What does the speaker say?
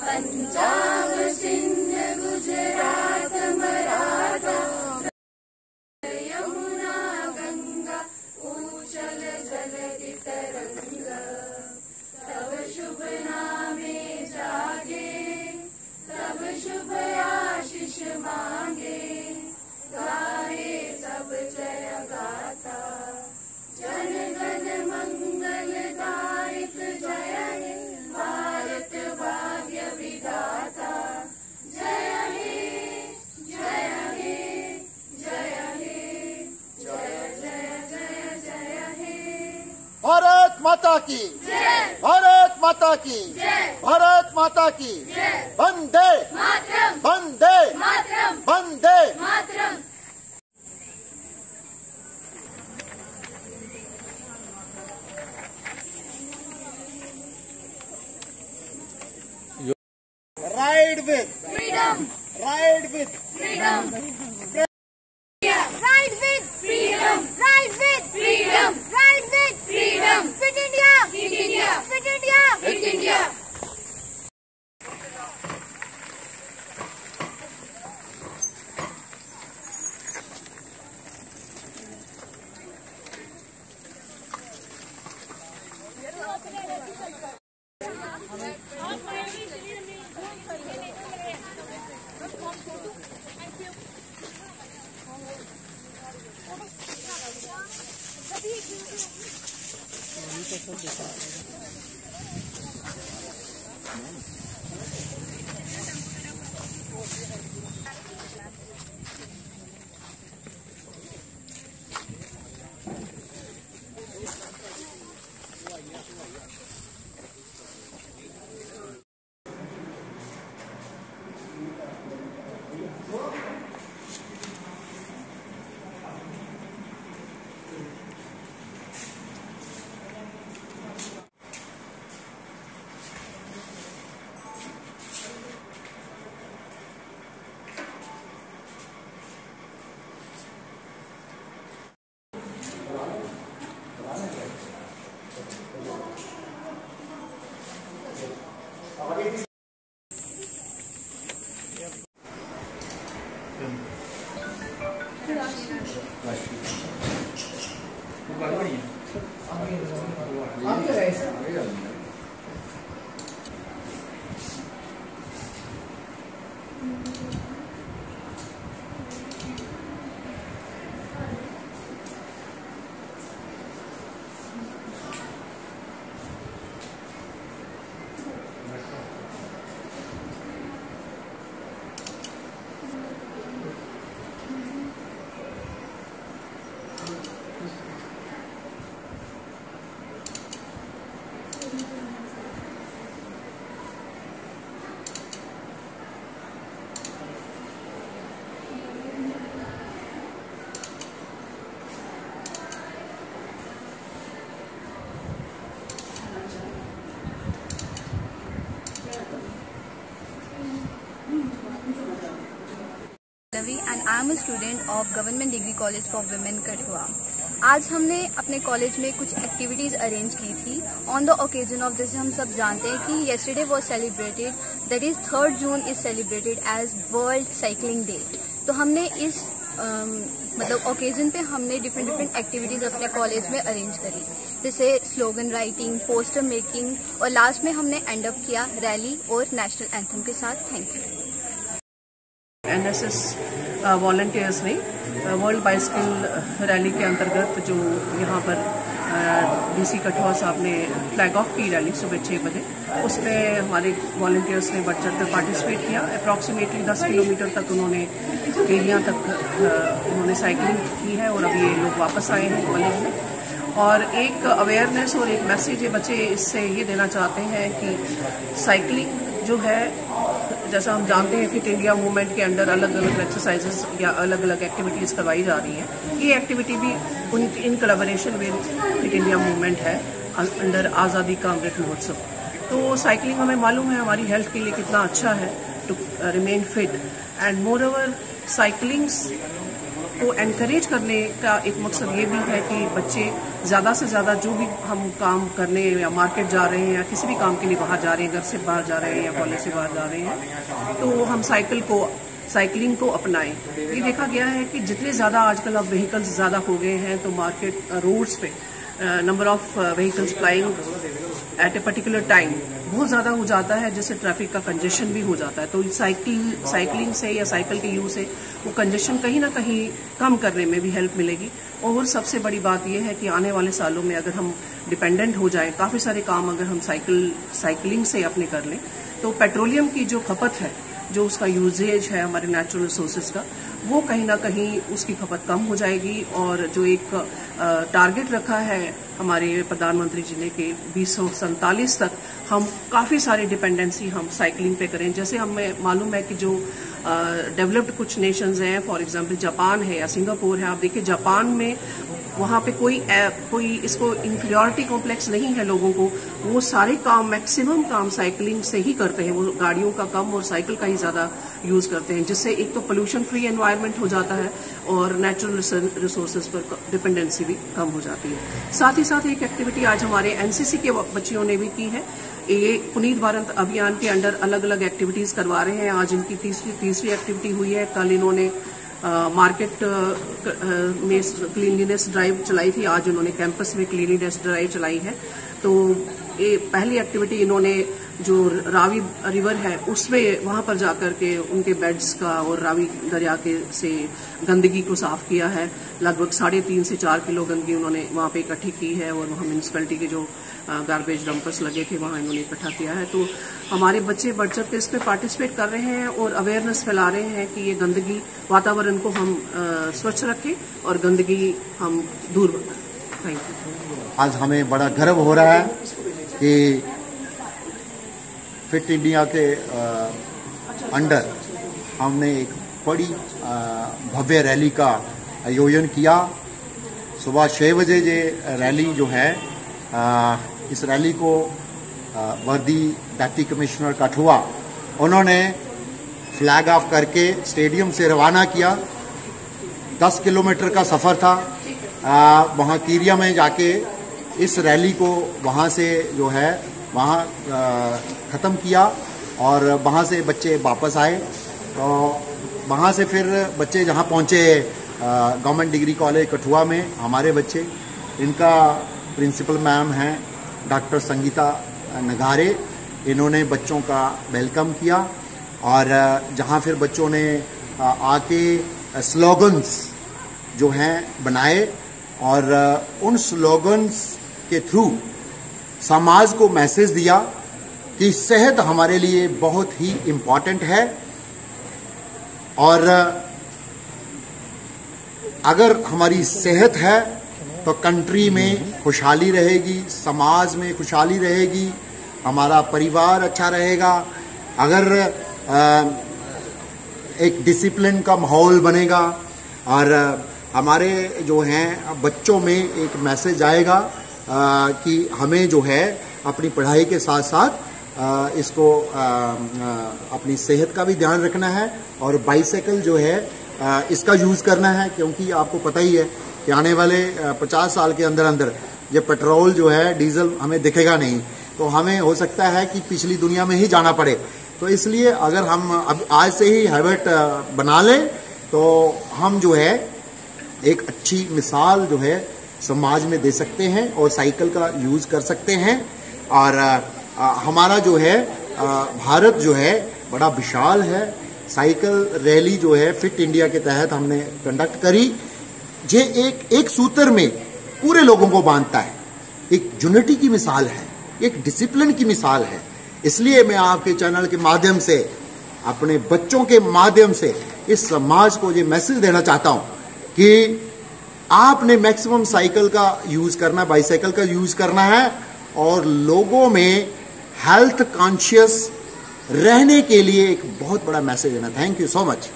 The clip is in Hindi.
पंजाब सिंध गुजरात मराठा यमुना गंगा ऊचल जलधि तरंग तब शुभ नामे जागे तब शुभ आशीष मांगे गाए सब जय गाथा जन गण मंगलदायक जय हे भारत भाग्य विधाता जय हे जय हे जय हे जय जय जय जय हे। भारत माता की जय, भारत माता की जय, भारत माता की जय, Vande Mataram, Vande Mataram, Vande Mataram. Ride with Freedom, ride with freedom. Ride with freedom. Ride with freedom. Ride with freedom. Fit India. Fit India. Fit India. Fit India. and I am a student of Government Degree College for Women Kathua. आज हमने अपने कॉलेज में कुछ एक्टिविटीज़ अरेंज की थी ऑन द ओकेजन ऑफ, जैसे हम सब जानते हैं कि yesterday was celebrated, that is 3rd June is celebrated as world cycling day. तो हमने इस मतलब ओकेजन पे हमने डिफरेंट एक्टिविटीज़ अपने कॉलेज में अरेंज करी, जैसे स्लोगन राइटिंग, पोस्टर मेकिंग, और लास्ट में हमने एंड अप किया रैली और नेशनल एंथम के साथ। Thank you. NSS वॉलंटियर्स ने वर्ल्ड बाइसिकल रैली के अंतर्गत जो यहाँ पर DC कठुआ साहब ने फ्लैग ऑफ की रैली सुबह 6 बजे, उसमें हमारे वॉलंटियर्स ने बढ़ चढ़ कर पार्टिसिपेट किया। अप्रॉक्सीमेटली 10 किलोमीटर तक उन्होंने केलियाँ तक उन्होंने साइकिलिंग की है और अभी ये लोग वापस आए हैं कॉलेज में। और एक अवेयरनेस और एक मैसेज ये बच्चे इससे ये देना चाहते हैं कि साइकिलिंग जो है, जैसा हम जानते हैं फिट इंडिया मूवमेंट के अंडर अलग अलग एक्सरसाइजेस या अलग अलग एक्टिविटीज़ करवाई जा रही हैं। ये एक्टिविटी भी in collaboration with fit India movement है अंडर आज़ादी का अमृत महोत्सव। तो साइकिलिंग हमें मालूम है हमारी हेल्थ के लिए कितना अच्छा है to remain fit, and moreover cycling को एनकरेज करने का एक मकसद ये भी है कि बच्चे ज़्यादा से ज़्यादा जो भी हम काम करने या मार्केट जा रहे हैं या किसी भी काम के लिए बाहर जा रहे हैं, घर से बाहर जा रहे हैं या कॉलेज से बाहर जा रहे हैं, तो हम साइकिलिंग को अपनाएं। ये देखा गया है कि जितने ज़्यादा आजकल अब व्हीकल्स ज़्यादा हो गए हैं तो मार्केट रोड्स पे number of vehicles flying eight a particular time बहुत ज़्यादा हो जाता है, जिससे ट्रैफिक का कंजेशन भी हो जाता है। तो साइकिलिंग से या साइकिल के यूज से वो कंजेशन कहीं ना कहीं कम करने में भी हेल्प मिलेगी। और सबसे बड़ी बात यह है कि आने वाले सालों में अगर हम डिपेंडेंट हो जाएं, काफ़ी सारे काम अगर हम साइकिलिंग से अपने कर लें, तो पेट्रोलियम की जो खपत है, जो उसका यूजेज है हमारे नेचुरल रिसोर्सेज का, वो कहीं ना कहीं उसकी खपत कम हो जाएगी। और जो एक टारगेट रखा है हमारे प्रधानमंत्री जी ने कि 2047 तक हम काफ़ी सारी डिपेंडेंसी हम साइकिलिंग पे करें। जैसे हमें मालूम है कि जो डेवलप्ड कुछ नेशंस हैं, फॉर एग्जांपल जापान है या सिंगापुर है, आप देखिए जापान में वहाँ पे कोई इसको इंफीरियरिटी कॉम्प्लेक्स नहीं है लोगों को, वो सारे काम मैक्सिमम काम साइकिलिंग से ही करते हैं। वो गाड़ियों का कम और साइकिल का ही ज़्यादा यूज़ करते हैं, जिससे एक तो पोल्यूशन फ्री एनवायरनमेंट हो जाता है और नेचुरल रिसोर्सेज पर डिपेंडेंसी भी कम हो जाती है। साथ ही साथ एक एक्टिविटी आज हमारे एनसीसी के बच्चियों ने भी की है। ये पुनीत भारत अभियान के अंडर अलग अलग एक्टिविटीज करवा रहे हैं। आज इनकी तीसरी एक्टिविटी हुई है। कल इन्होंने मार्केट में क्लीनलीनेस ड्राइव चलाई थी, आज उन्होंने कैंपस में क्लीनलीनेस ड्राइव चलाई है। तो ये पहली एक्टिविटी इन्होंने जो रावी रिवर है उसमें वहां पर जाकर के उनके बेड्स का और रावी दरिया के से गंदगी को साफ किया है। लगभग 3.5 से 4 किलो गंदगी उन्होंने वहां पे इकट्ठी की है और वहां म्यूनिसिपैलिटी के जो गार्बेज डंपर्स लगे थे वहां इन्होंने इकट्ठा किया है। तो हमारे बच्चे बढ़ चढ़ के इसमें पार्टिसिपेट कर रहे हैं और अवेयरनेस फैला रहे हैं कि ये गंदगी वातावरण को हम स्वच्छ रखें और गंदगी हम दूर रखें। Thank you. आज हमें बड़ा गर्व हो रहा है कि फिट इंडिया के अंडर हमने एक बड़ी भव्य रैली का आयोजन किया। सुबह 6 बजे ये रैली जो है, इस रैली को वर्दी डिप्टी कमिश्नर कठुआ उन्होंने फ्लैग ऑफ करके स्टेडियम से रवाना किया। 10 किलोमीटर का सफ़र था। वहाँ कीरिया में जाके इस रैली को वहाँ से जो है वहाँ ख़त्म किया और वहाँ से बच्चे वापस आए। तो वहाँ से फिर बच्चे जहाँ पहुँचे गवर्नमेंट डिग्री कॉलेज कठुआ में, हमारे बच्चे, इनका प्रिंसिपल मैम हैं डॉक्टर संगीता नगारे, इन्होंने बच्चों का वेलकम किया और जहाँ फिर बच्चों ने आके स्लोगन्स जो हैं बनाए और उन स्लोगन्स के थ्रू समाज को मैसेज दिया कि सेहत हमारे लिए बहुत ही इम्पॉर्टेंट है और अगर हमारी सेहत है तो कंट्री में खुशहाली रहेगी, समाज में खुशहाली रहेगी, हमारा परिवार अच्छा रहेगा। अगर एक डिसिप्लिन का माहौल बनेगा और हमारे जो हैं बच्चों में एक मैसेज आएगा कि हमें जो है अपनी पढ़ाई के साथ साथ इसको अपनी सेहत का भी ध्यान रखना है और बाइसाइकिल जो है इसका यूज़ करना है, क्योंकि आपको पता ही है कि आने वाले 50 साल के अंदर अंदर ये पेट्रोल जो है, डीजल हमें दिखेगा नहीं, तो हमें हो सकता है कि पिछली दुनिया में ही जाना पड़े। तो इसलिए अगर हम अब आज से ही हैबिट बना लें तो हम जो है एक अच्छी मिसाल जो है समाज में दे सकते हैं और साइकिल का यूज़ कर सकते हैं। और हमारा जो है भारत जो है बड़ा विशाल है। साइकिल रैली जो है फिट इंडिया के तहत हमने कंडक्ट करी। ये एक सूत्र में पूरे लोगों को बांधता है, एक यूनिटी की मिसाल है, एक डिसिप्लिन की मिसाल है। इसलिए मैं आपके चैनल के माध्यम से, अपने बच्चों के माध्यम से इस समाज को ये मैसेज देना चाहता हूं कि आपने मैक्सिमम साइकिल का यूज़ करना, बाइसाइकिल का यूज़ करना है और लोगों में हेल्थ कॉन्शियस रहने के लिए एक बहुत बड़ा मैसेज देना। Thank you so much.